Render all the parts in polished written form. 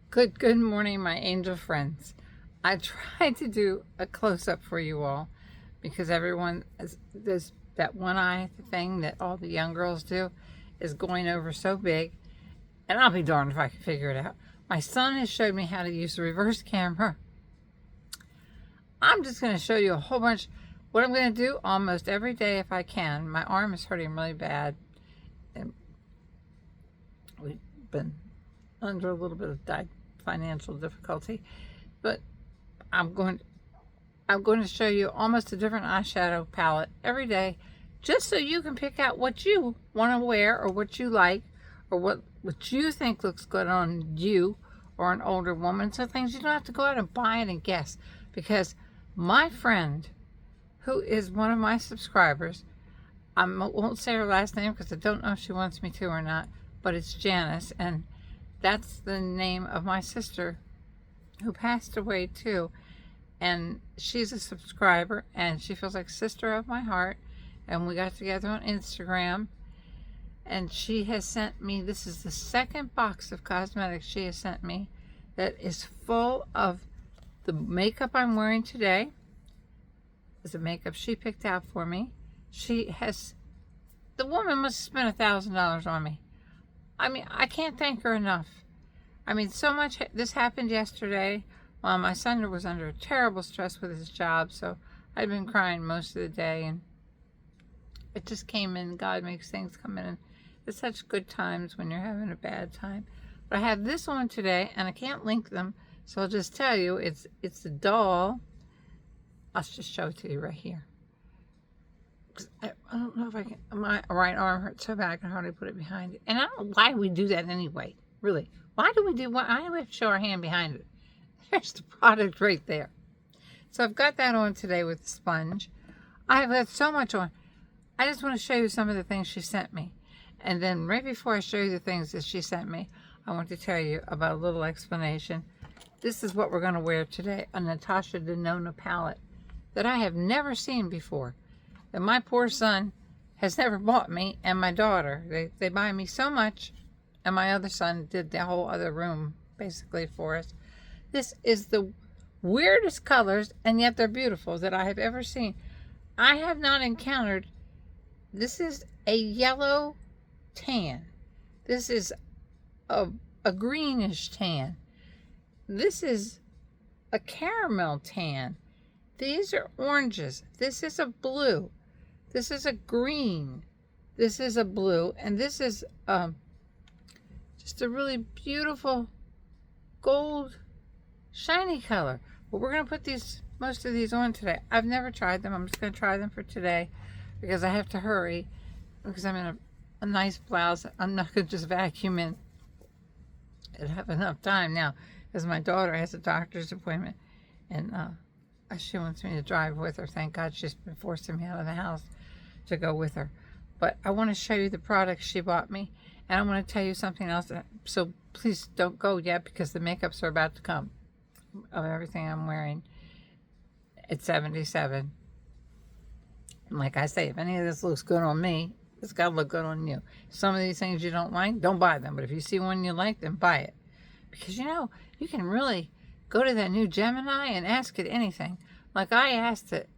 Good morning, my angel friends. I tried to do a close-up for you all because everyone there's that one eye thing that all the young girls do is going over so big, and I'll be darned if I can figure it out. My son has showed me how to use the reverse camera. I'm just going to show you a whole bunch. What I'm going to do almost every day if I can. My arm is hurting really bad, and we've been under a little bit of financial difficulty, but I'm going to show you almost a different eyeshadow palette every day, just so you can pick out what you want to wear or what you like or what you think looks good on you or an older woman. So things you don't have to go out and buy it and guess, because my friend, who is one of my subscribers, I won't say her last name because I don't know if she wants me to or not, but it's Janice, and that's the name of my sister who passed away too. And she's a subscriber, and she feels like sister of my heart. And we got together on Instagram, and she has sent me, this is the second box of cosmetics she has sent me that is full of the makeup I'm wearing today. Is the makeup she picked out for me. The woman must have spent $1,000 on me. I mean, I can't thank her enough. I mean, so much. This happened yesterday while my son was under terrible stress with his job, so I'd been crying most of the day, and it just came in. God makes things come in. It's such good times when you're having a bad time. But I have this one today, and I can't link them, so I'll just tell you, it's a doll. I'll just show it to you right here. I don't know if I can. My right arm hurts so bad I can hardly put it behind it. And I don't know why we do that anyway. Really, why do we have to show our hand behind it? There's the product right there. So I've got that on today with the sponge. I have got so much on. I just want to show you some of the things she sent me, and then right before I show you the things that she sent me, I want to tell you about a little explanation. This is what we're going to wear today: a Natasha Denona palette that I have never seen before. And my poor son has never bought me, and my daughter. They buy me so much, and my other son did the whole other room basically for us. This is the weirdest colors, and yet they're beautiful, that I have ever seen. I have not encountered. This is a yellow tan. This is a greenish tan. This is a caramel tan. These are oranges. This is a blue. This is a green. This is a blue. And this is just a really beautiful gold shiny color. But we're going to put most of these on today. I've never tried them. I'm just going to try them for today because I have to hurry because I'm in a nice blouse. I'm not going to just vacuum in and have enough time now because my daughter has a doctor's appointment, and she wants me to drive with her. Thank God she's been forcing me out of the house to go with her. But I want to show you the products she bought me, and I want to tell you something else. So please don't go yet because the makeups are about to come of everything I'm wearing at 77. And like I say, if any of this looks good on me, it's got to look good on you. Some of these things you don't like, don't buy them. But if you see one you like, then buy it. Because, you can really go to that new Gemini and ask it anything. Like I asked it,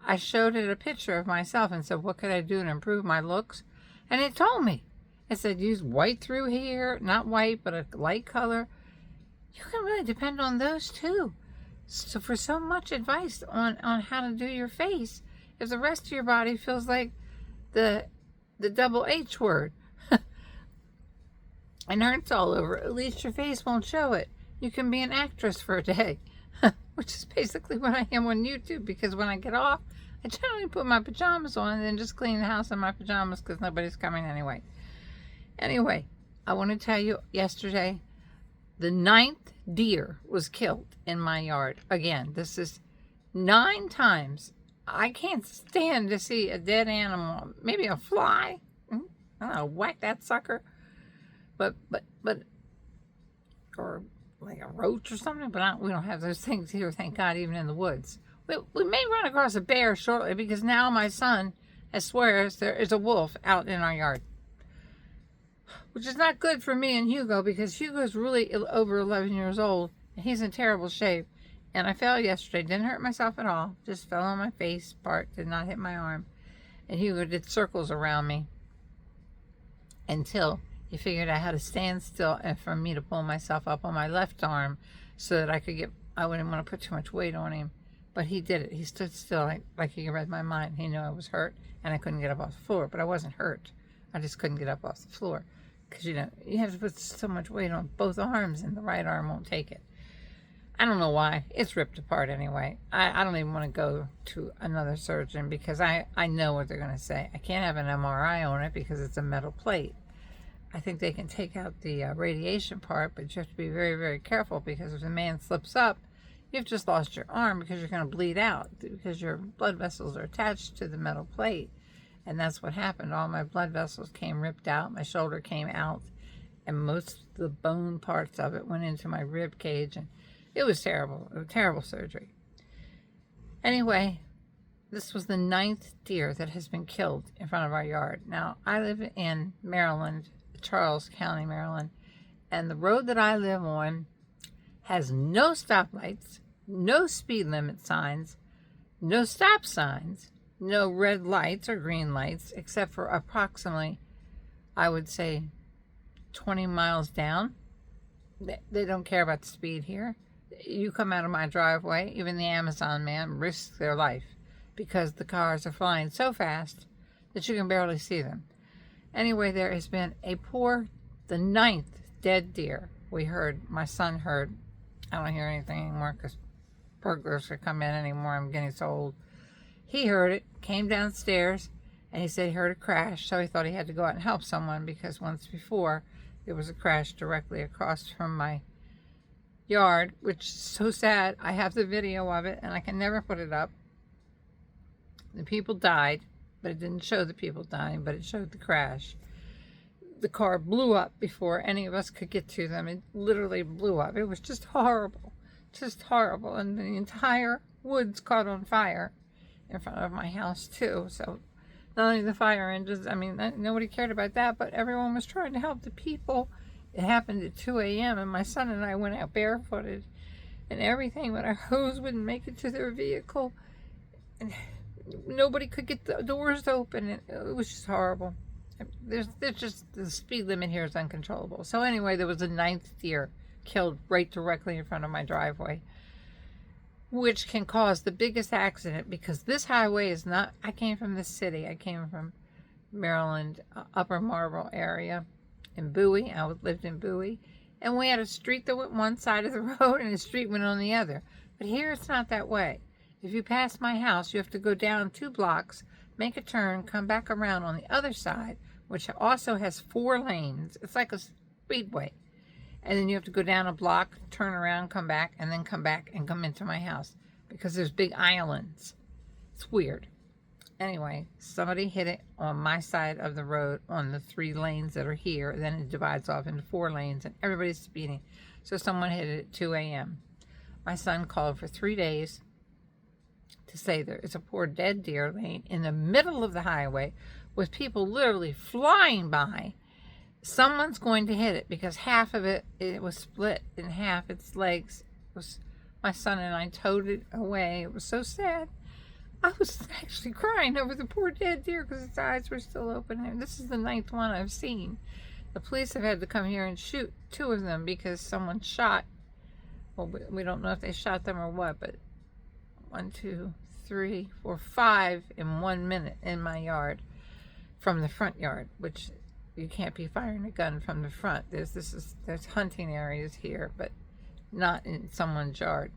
I showed it a picture of myself and said, what could I do to improve my looks? And it told me. It said, use white through here, not white, but a light color. You can really depend on those too. So for so much advice on how to do your face, if the rest of your body feels like the double H word and hurts all over, at least your face won't show it. You can be an actress for a day, which is basically what I am on YouTube, because when I get off, I generally put my pajamas on and then just clean the house in my pajamas because nobody's coming anyway. Anyway, I want to tell you, yesterday, the 9th deer was killed in my yard. Again, this is 9 times. I can't stand to see a dead animal. Maybe a fly. I don't know, whack that sucker. But or like a roach or something, but we don't have those things here, thank God, even in the woods. We may run across a bear shortly because now my son swears there is a wolf out in our yard. which is not good for me and Hugo because Hugo's really over 11 years old and he's in terrible shape. And I fell yesterday, didn't hurt myself at all, just fell on my face part, did not hit my arm. And Hugo did circles around me until he figured out how to stand still and for me to pull myself up on my left arm so that I wouldn't want to put too much weight on him. But he did it. He stood still like he read my mind. He knew I was hurt and I couldn't get up off the floor, but I wasn't hurt. I just couldn't get up off the floor because, you have to put so much weight on both arms and the right arm won't take it. I don't know why. It's ripped apart anyway. I don't even want to go to another surgeon because I know what they're going to say. I can't have an MRI on it because it's a metal plate. I think they can take out the radiation part, but you have to be very, very careful because if the man slips up, you've just lost your arm because you're going to bleed out because your blood vessels are attached to the metal plate. And that's what happened. All my blood vessels came ripped out. My shoulder came out. And most of the bone parts of it went into my rib cage. And it was terrible. It was a terrible surgery. Anyway, this was the 9th deer that has been killed in front of our yard. Now, I live in Maryland, Charles County, Maryland. And the road that I live on has no stoplights, no speed limit signs, no stop signs, no red lights or green lights, except for approximately, I would say, 20 miles down. They don't care about the speed here. You come out of my driveway, even the Amazon man risks their life because the cars are flying so fast that you can barely see them. Anyway, there has been the 9th dead deer. My son heard. I don't hear anything anymore because burglars could come in anymore. I'm getting so old. He heard it, came downstairs, and he said he heard a crash, so he thought he had to go out and help someone because once before there was a crash directly across from my yard, which is so sad. I have the video of it, and I can never put it up. The people died, but it didn't show the people dying, but it showed the crash. The car blew up before any of us could get to them. It literally blew up. It was just horrible, and the entire woods caught on fire in front of my house too. So not only the fire engines, nobody cared about that, but everyone was trying to help the people. It happened at 2 a.m. and my son and I went out barefooted and everything, but our hose wouldn't make it to their vehicle and nobody could get the doors open. It was just horrible. There's just, the speed limit here is uncontrollable. So anyway, there was a 9th deer killed right directly in front of my driveway, which can cause the biggest accident because this highway is not, I came from the city. I came from Maryland, Upper Marlboro area in Bowie. I lived in Bowie. And we had a street that went one side of the road and a street went on the other. But here it's not that way. If you pass my house, you have to go down 2 blocks, make a turn, come back around on the other side, which also has 4 lanes. It's like a speedway. And then you have to go down a block, turn around, come back, and then come back and come into my house because there's big islands. It's weird. Anyway, somebody hit it on my side of the road on the 3 lanes that are here. Then it divides off into 4 lanes and everybody's speeding. So someone hit it at 2 a.m. My son called for 3 days to say there is a poor dead deer laying in the middle of the highway with people literally flying by. Someone's going to hit it because half of it was split in half. Its legs was. My son and I towed it away. It was so sad. I was actually crying over the poor dead deer because its eyes were still open. And this is the 9th one I've seen. The police have had to come here and shoot 2 of them because someone shot. Well, we don't know if they shot them or what, but 1, 2, 3, 4, 5 in 1 minute in my yard from the front yard, which you can't be firing a gun from the front. There's hunting areas here, but not in someone's yard.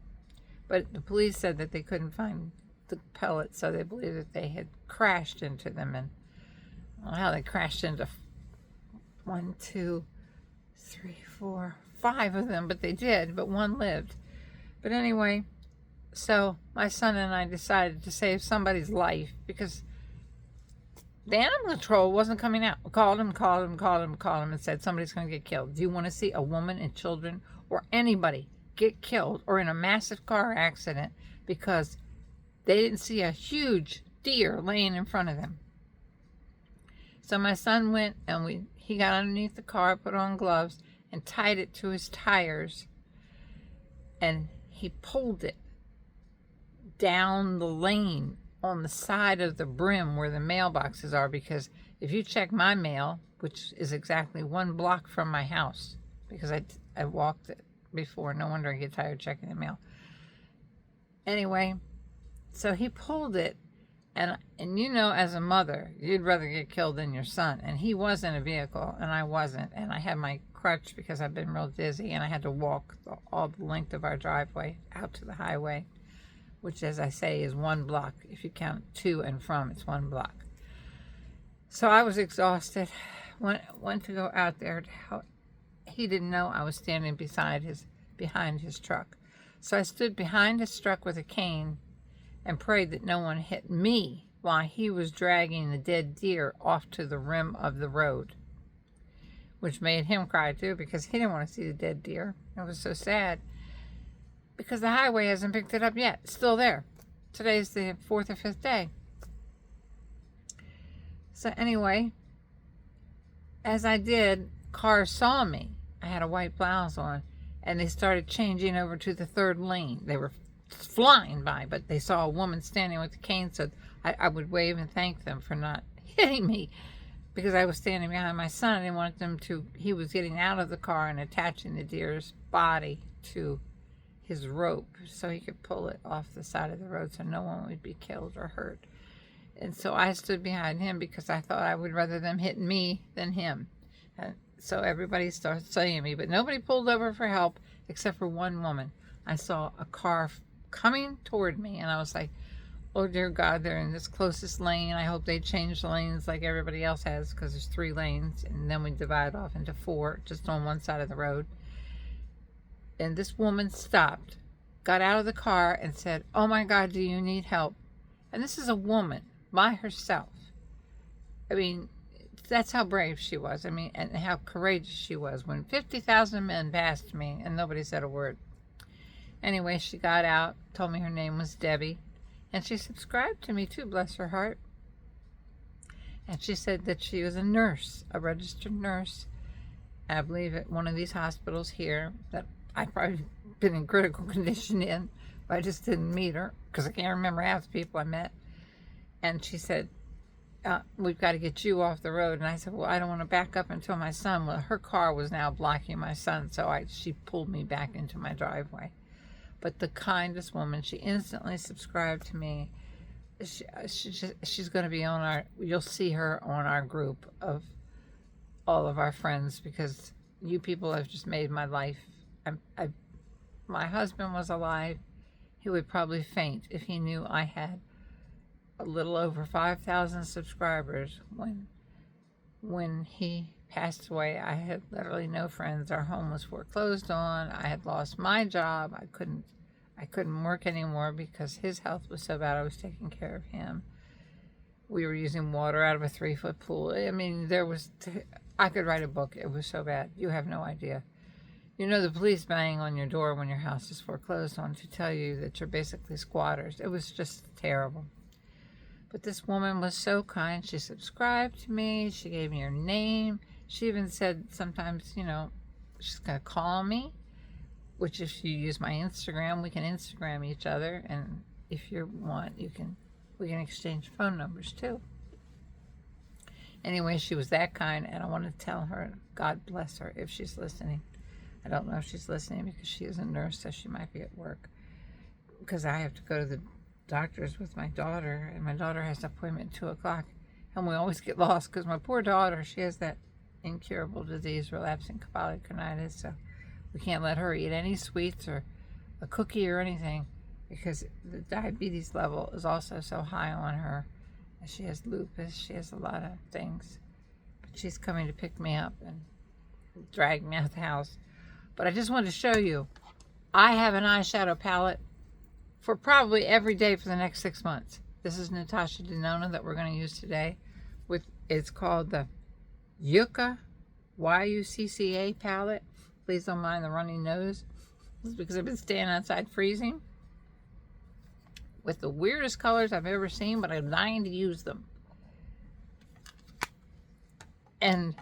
But the police said that they couldn't find the pellets, so they believe that they had crashed into them. And I don't know how they crashed into 1, 2, 3, 4, 5 of them, but they did, but 1 lived. But anyway, so my son and I decided to save somebody's life because the animal control wasn't coming out. We called him and said somebody's going to get killed. Do you want to see a woman and children or anybody get killed or in a massive car accident because they didn't see a huge deer laying in front of them? So my son went and he got underneath the car, put on gloves, and tied it to his tires, and he pulled it down the lane on the side of the brim where the mailboxes are, because if you check my mail, which is exactly 1 block from my house, because I walked it before, no wonder I get tired checking the mail. Anyway, so he pulled it, and you know, as a mother, you'd rather get killed than your son, and he was in a vehicle, and I wasn't, and I had my crutch because I've been real dizzy, and I had to walk all the length of our driveway out to the highway, which, as I say, is 1 block. If you count to and from, it's 1 block. So I was exhausted. Went to go out there to help. He didn't know I was standing behind his truck. So I stood behind his truck with a cane and prayed that no one hit me while he was dragging the dead deer off to the rim of the road, which made him cry too, because he didn't want to see the dead deer. It was so sad, because the highway hasn't picked it up yet. It's still there. Today's the 4th or 5th day. So anyway, as I did, cars saw me. I had a white blouse on, and they started changing over to the 3rd lane. They were flying by, but they saw a woman standing with a cane, so I would wave and thank them for not hitting me, because I was standing behind my son. I didn't want them to. He was getting out of the car and attaching the deer's body to his rope so he could pull it off the side of the road so no one would be killed or hurt. And so I stood behind him because I thought I would rather them hit me than him. And so everybody started saying me, but nobody pulled over for help except for one woman. I saw a car coming toward me, and I was like, oh dear God, they're in this closest lane. I hope they change the lanes like everybody else has, because there's 3 lanes, and then we divide off into 4 just on one side of the road. And this woman stopped, got out of the car, and said, oh my God, do you need help? And this is a woman by herself. I mean, that's how brave she was. I mean, and how courageous she was when 50,000 men passed me and nobody said a word. Anyway, she got out, told me her name was Debbie, and she subscribed to me too, bless her heart. And she said that she was a nurse, a registered nurse, I believe at one of these hospitals here that I've probably been in critical condition in, but I just didn't meet her because I can't remember half the people I met. And she said, we've got to get you off the road. And I said, well, I don't want to back up until my son. Well, her car was now blocking my son, so she pulled me back into my driveway. But the kindest woman, she instantly subscribed to me. She's going to be on our, you'll see her on our group of all of our friends, because you people have just made my life. My husband was alive. He would probably faint if he knew I had a little over 5,000 subscribers. When he passed away, I had literally no friends. Our home was foreclosed on. I had lost my job. I couldn't work anymore because his health was so bad. I was taking care of him. We were using water out of a 3-foot pool. I mean, I could write a book. It was so bad. You have no idea. You know, the police bang on your door when your house is foreclosed on to tell you that you're basically squatters. It was just terrible. But this woman was so kind. She subscribed to me. She gave me her name. She even said sometimes, you know, she's going to call me, which if you use my Instagram, we can Instagram each other. And if you want, we can exchange phone numbers too. Anyway, she was that kind, and I want to tell her, God bless her if she's listening. I don't know if she's listening because she is a nurse, so she might be at work. Because I have to go to the doctor's with my daughter, and my daughter has an appointment at 2 o'clock, and we always get lost because my poor daughter, she has that incurable disease, relapsing polychronitis, so we can't let her eat any sweets or a cookie or anything because the diabetes level is also so high on her. She has lupus, she has a lot of things, but she's coming to pick me up and drag me out of the house. But I just wanted to show you, I have an eyeshadow palette for probably every day for the next 6 months. This is Natasha Denona that we're going to use today. It's called the Yucca, Y-U-C-C-A palette. Please don't mind the runny nose. It's because I've been staying outside freezing. With the weirdest colors I've ever seen, but I'm dying to use them. And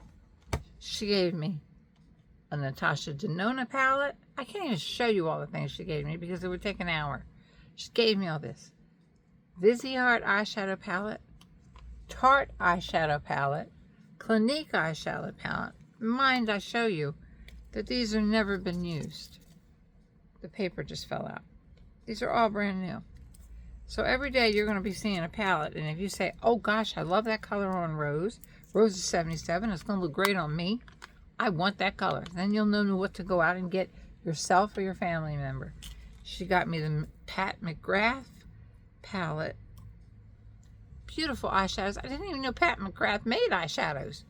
she gave me a Natasha Denona palette. I can't even show you all the things she gave me because it would take an hour. She gave me all this. Viseart eyeshadow palette, Tarte eyeshadow palette, Clinique eyeshadow palette. Mind I show you that these have never been used. The paper just fell out. These are all brand new. So every day you're going to be seeing a palette, and if you say, oh gosh, I love that color on Rose. Rose is 77. It's going to look great on me. I want that color. Then you'll know what to go out and get yourself or your family member. She got me the Pat McGrath palette. Beautiful eyeshadows. I didn't even know Pat McGrath made eyeshadows.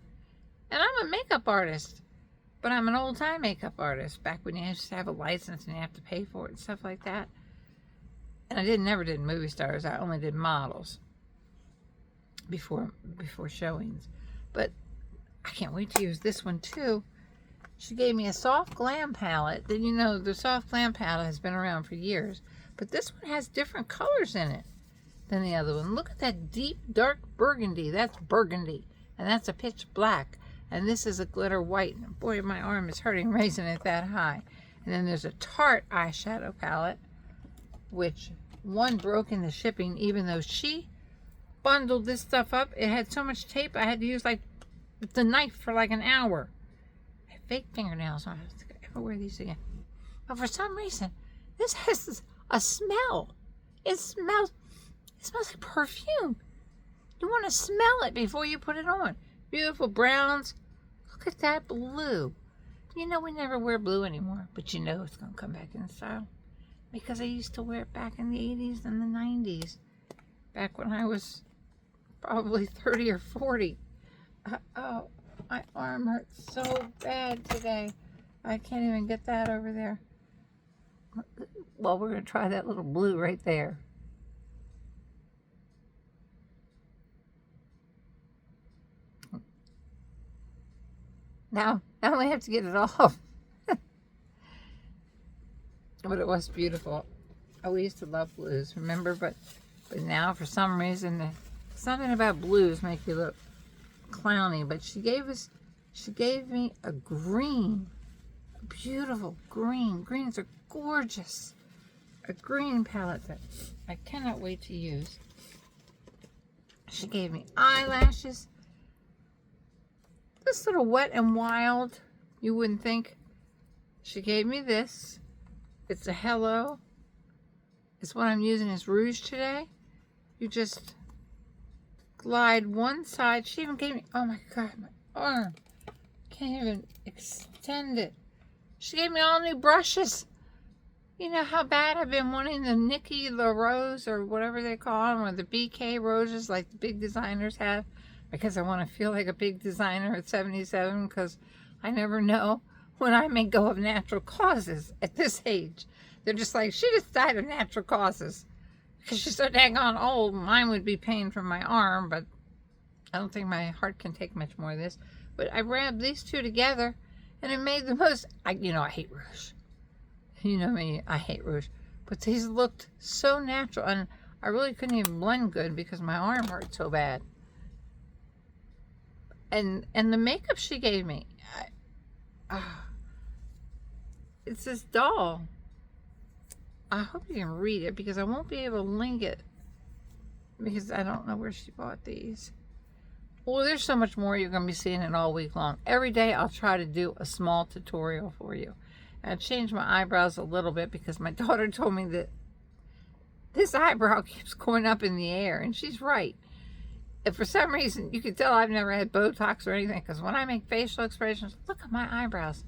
And I'm a makeup artist. But I'm an old-time makeup artist. Back when you used to have a license and you have to pay for it and stuff like that. And I never did movie stars. I only did models before showings. But I can't wait to use this one too. She gave me a soft glam palette. Then you know the soft glam palette has been around for years. But this one has different colors in it than the other one. Look at that deep dark burgundy. That's burgundy. And that's a pitch black. And this is a glitter white. And boy, my arm is hurting raising it that high. And then there's a Tarte eyeshadow palette, which one broke in the shipping, even though she bundled this stuff up. It had so much tape, I had to use like the knife for like an hour. I have fake fingernails. I don't have to ever wear these again. But for some reason, this has a smell. It smells like perfume. You want to smell it before you put it on. Beautiful browns. Look at that blue. You know we never wear blue anymore, but you know it's going to come back in style. Because I used to wear it back in the 80s and the 90s. Back when I was probably 30 or 40. Oh, my arm hurts so bad today. I can't even get that over there. Well, we're going to try that little blue right there. Now we have to get it off. But it was beautiful. Oh, we used to love blues, remember? But now, for some reason, something about blues make you look clowny. But she gave me a green, a beautiful green. Greens are gorgeous. A green palette that I cannot wait to use. She gave me eyelashes. This little Wet and Wild, you wouldn't think. She gave me this. It's a Hello. It's what I'm using as rouge today. You just glide one side. She even gave me, oh my God, my arm. Can't even extend it. She gave me all new brushes. You know how bad I've been wanting the Nikki La Rose or whatever they call them, or the BK roses like the big designers have. Because I want to feel like a big designer at 77, because I never know when I may go of natural causes at this age. They're just like, she just died of natural causes. Because she's so daggone old. Mine would be pain from my arm, but I don't think my heart can take much more of this. But I wrapped these two together, and it made the most, I hate rouge. You know me, I hate rouge. But these looked so natural, and I really couldn't even blend good because my arm hurt so bad. And the makeup she gave me, it's this doll. I hope you can read it because I won't be able to link it because I don't know where she bought these. Well, there's so much more you're going to be seeing it all week long. Every day I'll try to do a small tutorial for you. And I changed my eyebrows a little bit because my daughter told me that this eyebrow keeps going up in the air, and she's right. If for some reason, you can tell I've never had Botox or anything, because when I make facial expressions, look at my eyebrows.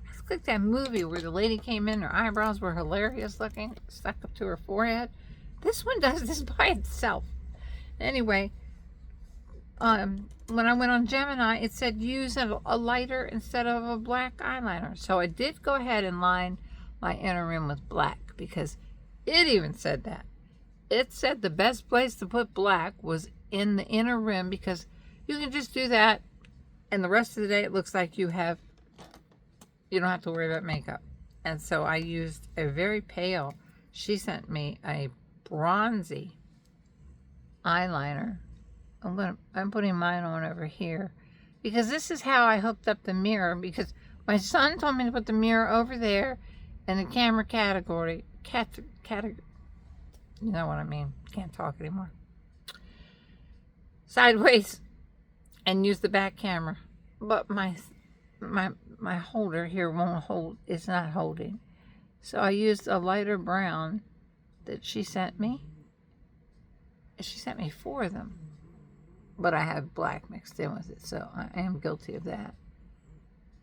I look like that movie where the lady came in, her eyebrows were hilarious looking, stuck up to her forehead. This one does this by itself. Anyway, when I went on Gemini, it said use a lighter instead of a black eyeliner. So I did go ahead and line my inner rim with black, because it even said that. It said the best place to put black was in the inner rim, because you can just do that and the rest of the day it looks like you don't have to worry about makeup. And so I used a very pale, she sent me a bronzy eyeliner. I'm putting mine on over here because this is how I hooked up the mirror, because my son told me to put the mirror over there in the camera category. You know what I mean. Can't talk anymore. Sideways, and use the back camera. But my holder here won't hold. It's not holding. So I used a lighter brown that she sent me. She sent me 4 of them. But I have black mixed in with it, so I am guilty of that.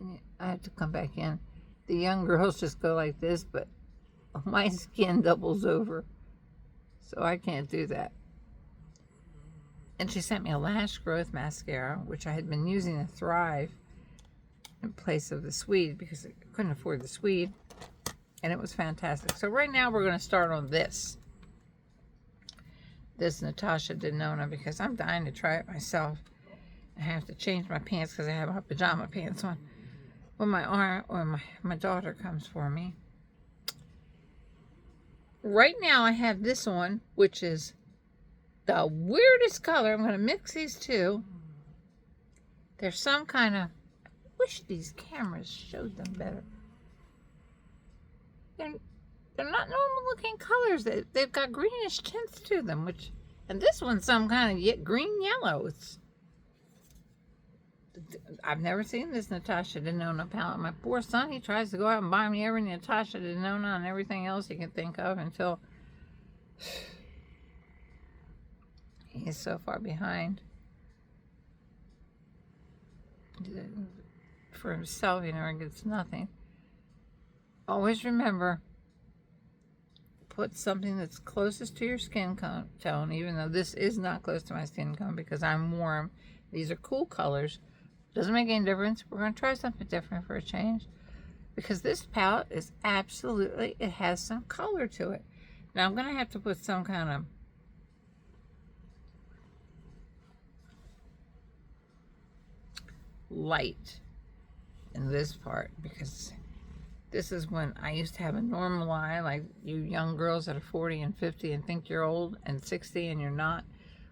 And I have to come back in. The young girls just go like this, but my skin doubles over. So I can't do that. And she sent me a lash growth mascara, which I had been using to Thrive in place of the Swede because I couldn't afford the Swede. And it was fantastic. So right now we're going to start on this. This Natasha Denona, because I'm dying to try it myself. I have to change my pants because I have my pajama pants on when my daughter comes for me. Right now I have this on, which is the weirdest color. I'm going to mix these two. There's some kind of... I wish these cameras showed them better. They're not normal looking colors. They've got greenish tints to them, and this one's some kind of green yellow. I've never seen this Natasha Denona palette. My poor son, he tries to go out and buy me every Natasha Denona and everything else he can think of until he is so far behind. For himself, he never gets nothing. Always remember, put something that's closest to your skin tone, even though this is not close to my skin tone because I'm warm. These are cool colors. Doesn't make any difference. We're going to try something different for a change because this palette is absolutely, it has some color to it. Now I'm going to have to put some kind of light in this part because this is when I used to have a normal eye, like you young girls that are 40 and 50 and think you're old, and 60 and you're not.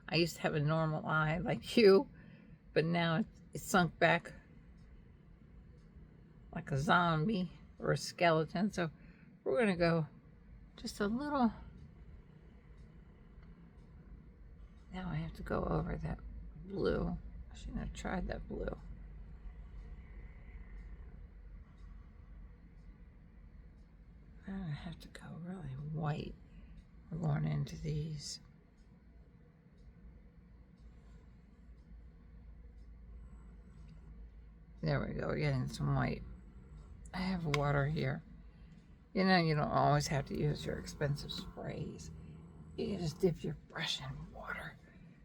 I used to have a normal eye like you, but now it's sunk back like a zombie or a skeleton. So we're going to go just a little. Now I have to go over that blue. I shouldn't have tried that blue. I have to go really white. We're going into these. There we go, getting some white. I have water here. You know, you don't always have to use your expensive sprays. You can just dip your brush in water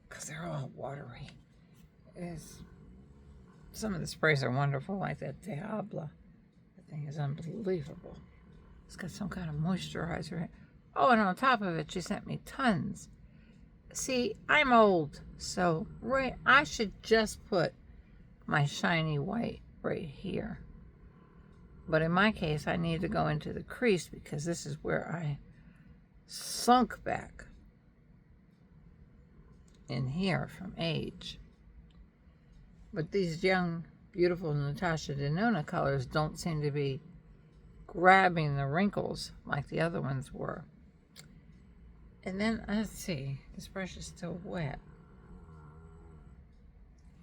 because they're all watery. Some of the sprays are wonderful, like that Diablo. That thing is unbelievable. It's got some kind of moisturizer. Oh, and on top of it, she sent me tons. See, I'm old, so I should just put my shiny white right here. But in my case, I need to go into the crease because this is where I sunk back in here from age. But these young, beautiful Natasha Denona colors don't seem to be grabbing the wrinkles like the other ones were. And then, let's see, this brush is still wet.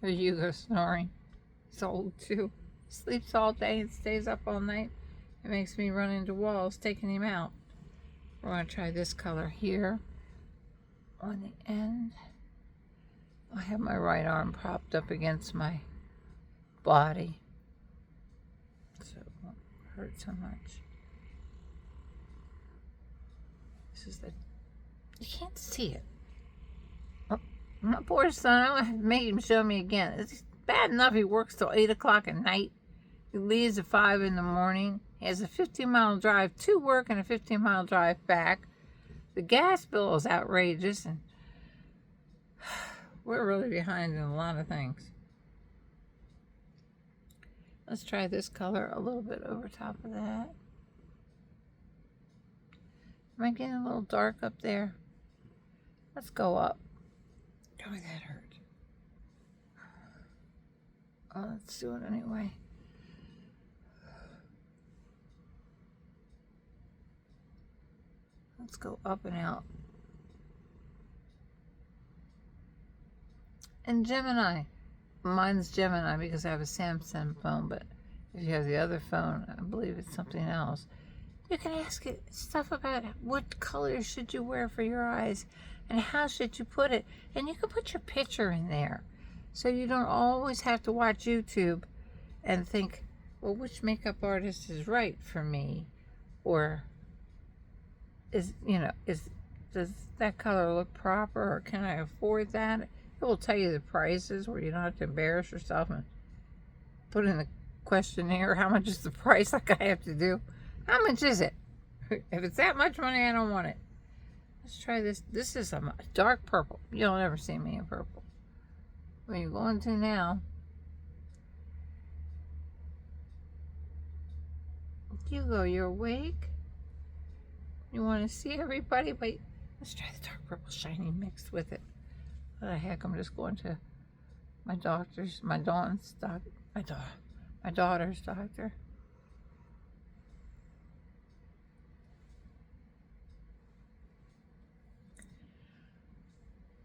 Here you go snoring. He's old too. Sleeps all day and stays up all night. It makes me run into walls taking him out. We're going to try this color here on the end. I have my right arm propped up against my body so it won't hurt so much. This is you can't see it. Oh, my poor son, I have to make him show me again. It's bad enough he works till 8 o'clock at night. He leaves at 5 in the morning. He has a 15-mile drive to work and a 15-mile drive back. The gas bill is outrageous, and we're really behind in a lot of things. Let's try this color a little bit over top of that. Am I getting a little dark up there? Let's go up. Oh, that hurt. Oh, let's do it anyway. Let's go up and out. And Gemini. Mine's Gemini because I have a Samsung phone, but if you have the other phone, I believe it's something else. You can ask it stuff about what color should you wear for your eyes and how should you put it. And you can put your picture in there. So you don't always have to watch YouTube and think, well, which makeup artist is right for me? Or does that color look proper, or can I afford that? It will tell you the prices where you don't have to embarrass yourself and put in the questionnaire, how much is the price, like I have to do. How much is it? If it's that much money, I don't want it. Let's try this. This is a dark purple. You'll never see me in purple. Where are you going to now? Hugo, you're awake? You want to see everybody? Wait, let's try the dark purple shiny mixed with it. What the heck? I'm just going to my daughter's doctor.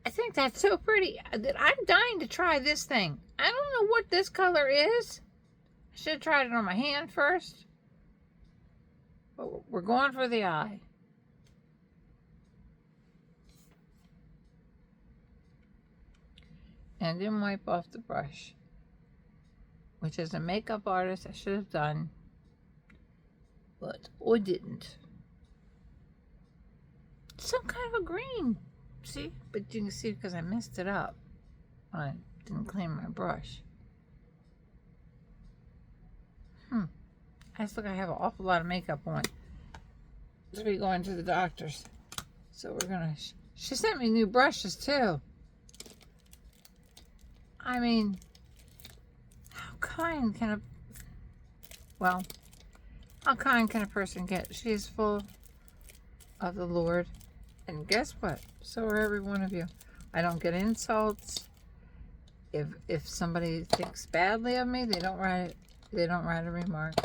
I think that's so pretty that I'm dying to try this thing. I don't know what this color is. I should have tried it on my hand first. But we're going for the eye. And then wipe off the brush, which as a makeup artist I should have done, but I didn't. Some kind of a green. See? But you can see because I messed it up. I didn't clean my brush. I just look like I have an awful lot of makeup on. So we're going to the doctor's. So we're gonna... She sent me new brushes too. I mean, how kind can a person get? She is full of the Lord. And guess what? So are every one of you. I don't get insults. If somebody thinks badly of me, they don't write a remark.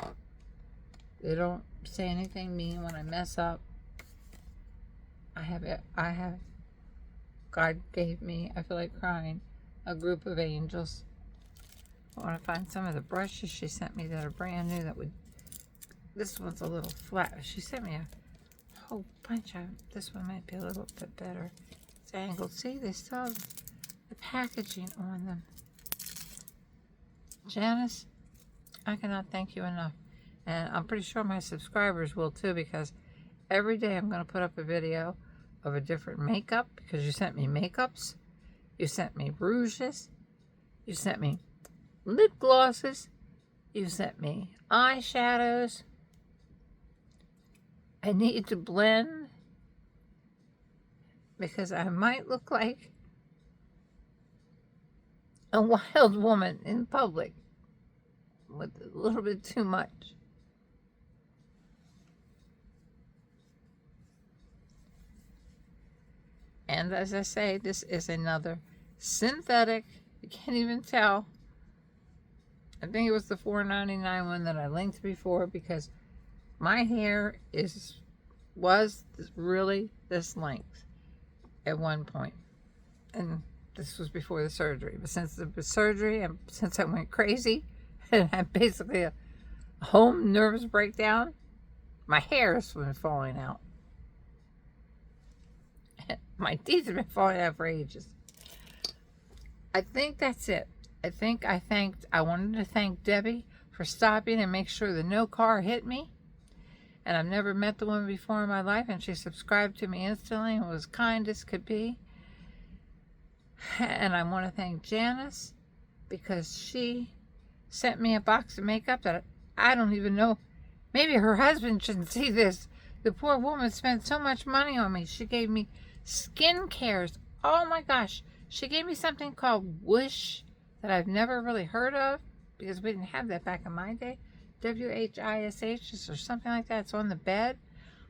They don't say anything mean when I mess up. I have God gave me, I feel like crying, a group of angels. I want to find some of the brushes she sent me that are brand new this one's a little flat. She sent me a whole bunch of, this one might be a little bit better. It's angled. See, they still have the packaging on them. Janice, I cannot thank you enough. And I'm pretty sure my subscribers will too, because every day I'm going to put up a video of a different makeup, because you sent me makeups, you sent me rouges, you sent me lip glosses, you sent me eyeshadows. I need to blend because I might look like a wild woman in public with a little bit too much. And as I say, this is another synthetic. You can't even tell. I think it was the $4.99 one that I linked before, because my hair was really this length at one point. And this was before the surgery. But since the surgery and since I went crazy and had basically a home nervous breakdown, my hair has been falling out. My teeth have been falling out for ages. I think that's it. I wanted to thank Debbie for stopping and make sure that no car hit me. And I've never met the woman before in my life, and she subscribed to me instantly and was kind as could be. And I want to thank Janice, because she sent me a box of makeup that I don't even know. Maybe her husband shouldn't see this. The poor woman spent so much money on me. She gave me skin cares. Oh my gosh. She gave me something called Wish that I've never really heard of, because we didn't have that back in my day. WHISH or something like that. It's on the bed.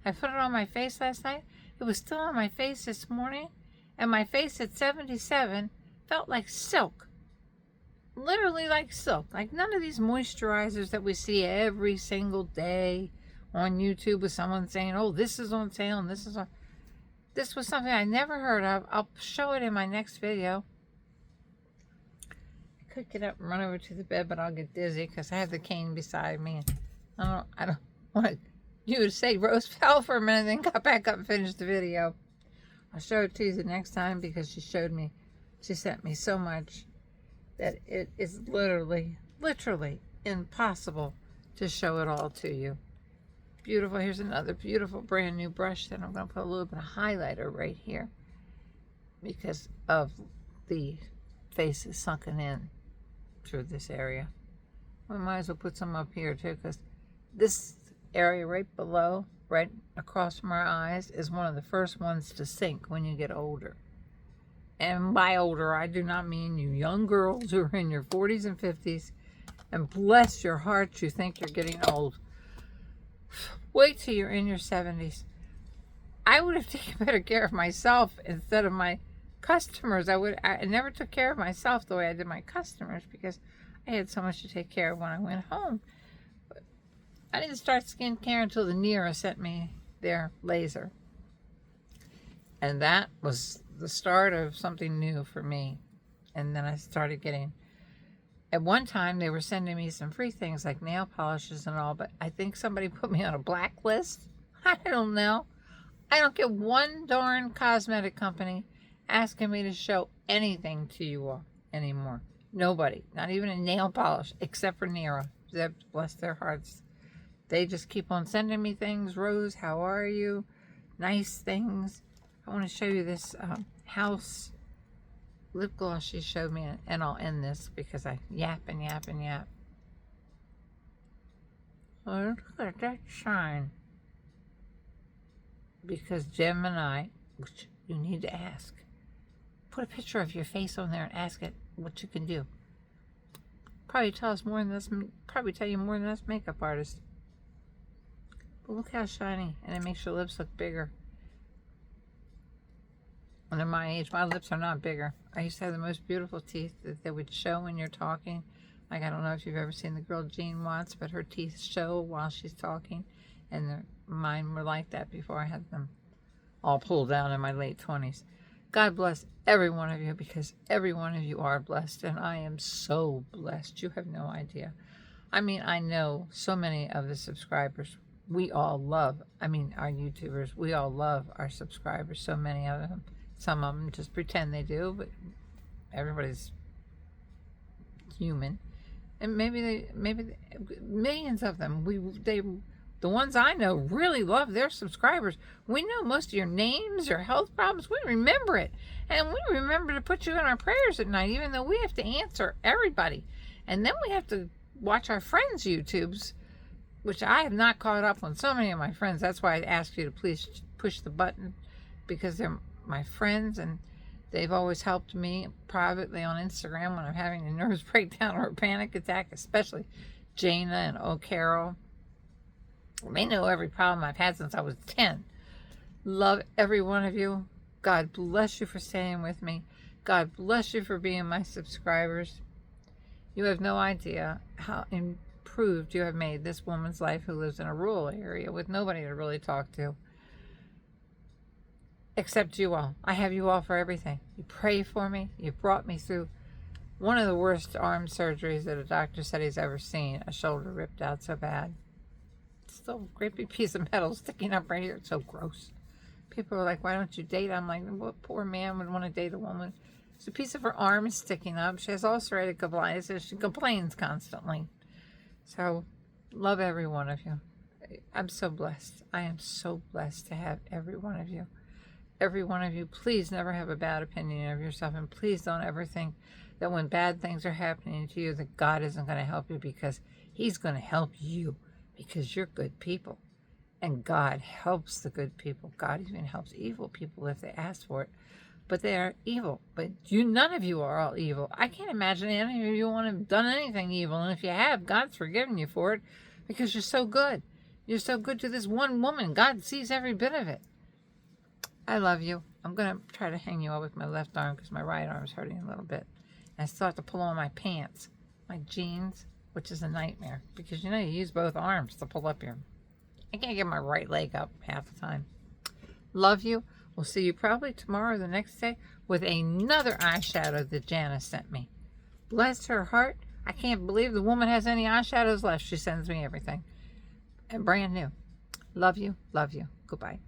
I put it on my face last night. It was still on my face this morning, and my face at 77 felt like silk. literally like silk. Like none of these moisturizers that we see every single day on YouTube with someone saying, oh, this is on sale and this is on. This was something I never heard of. I'll show it in my next video. I could get up and run over to the bed, but I'll get dizzy because I have the cane beside me. And I don't want you to say Rose fell for a minute and then got back up and finished the video. I'll show it to you the next time because she sent me so much that it is literally impossible to show it all to you. Beautiful. Here's another beautiful brand new brush that I'm going to put a little bit of highlighter right here because of the face is sunken in through this area. We might as well put some up here too because this area right below, right across from our eyes, is one of the first ones to sink when you get older. And by older, I do not mean you young girls who are in your 40s and 50s and bless your hearts, you think you're getting old. Wait till you're in your 70s. I would have taken better care of myself instead of my customers. I never took care of myself the way I did my customers because I had so much to take care of when I went home. But I didn't start skincare until the Nera sent me their laser. And that was the start of something new for me. And then I started getting, at one time they were sending me some free things like nail polishes and all, but I think somebody put me on a blacklist. I don't know. I don't get one darn cosmetic company asking me to show anything to you all anymore. Nobody. Not even a nail polish, except for Nera. Bless their hearts. They just keep on sending me things. Rose, how are you? Nice things. I want to show you this house lip gloss she showed me, and I'll end this because I yap and yap and yap. Oh, look at that shine. Because Gemini, which you need to ask, put a picture of your face on there and ask it what you can do. Probably tell us more than this. Probably tell you more than us makeup artists. But look how shiny, and it makes your lips look bigger. When they're my age, my lips are not bigger. I used to have the most beautiful teeth that they would show when you're talking. Like, I don't know if you've ever seen the girl Jean Watts, but her teeth show while she's talking. And mine were like that before I had them all pulled down in my late 20s. God bless every one of you because every one of you are blessed. And I am so blessed. You have no idea. I mean, I know so many of the subscribers we all love. I mean, our YouTubers, we all love our subscribers. So many of them. Some of them just pretend they do, but everybody's human. And maybe millions of them. The ones I know really love their subscribers. We know most of your names, your health problems. We remember it, and we remember to put you in our prayers at night, even though we have to answer everybody. And then we have to watch our friends' YouTubes, which I have not caught up on so many of my friends. That's why I asked you to please push the button because they're my friends, and they've always helped me privately on Instagram when I'm having a nervous breakdown or a panic attack, especially Jana and Carol. They know every problem I've had since I was 10. Love every one of you. God bless you for staying with me. God bless you for being my subscribers. You have no idea how improved you have made this woman's life who lives in a rural area with nobody to really talk to. Except you all. I have you all for everything. You pray for me. You brought me through one of the worst arm surgeries that a doctor said he's ever seen. A shoulder ripped out so bad. It's still a great big piece of metal sticking up right here. It's so gross. People are like, why don't you date? I'm like, what poor man would want to date a woman? So a piece of her arm is sticking up. She has ulcerative colitis and she complains constantly. So, love every one of you. I'm so blessed. I am so blessed to have every one of you. Every one of you, please never have a bad opinion of yourself, and please don't ever think that when bad things are happening to you that God isn't going to help you, because he's going to help you because you're good people, and God helps the good people. God even helps evil people if they ask for it, but they are evil. But none of you are all evil. I can't imagine any of you want to have done anything evil, and if you have, God's forgiven you for it because you're so good. You're so good to this one woman. God sees every bit of it. I love you. I'm going to try to hang you up with my left arm because my right arm is hurting a little bit. I still have to pull on my pants, my jeans, which is a nightmare because you use both arms to pull up here. I can't get my right leg up half the time. Love you. We'll see you probably tomorrow or the next day with another eyeshadow that Janice sent me. Bless her heart. I can't believe the woman has any eyeshadows left. She sends me everything. And brand new. Love you. Love you. Goodbye.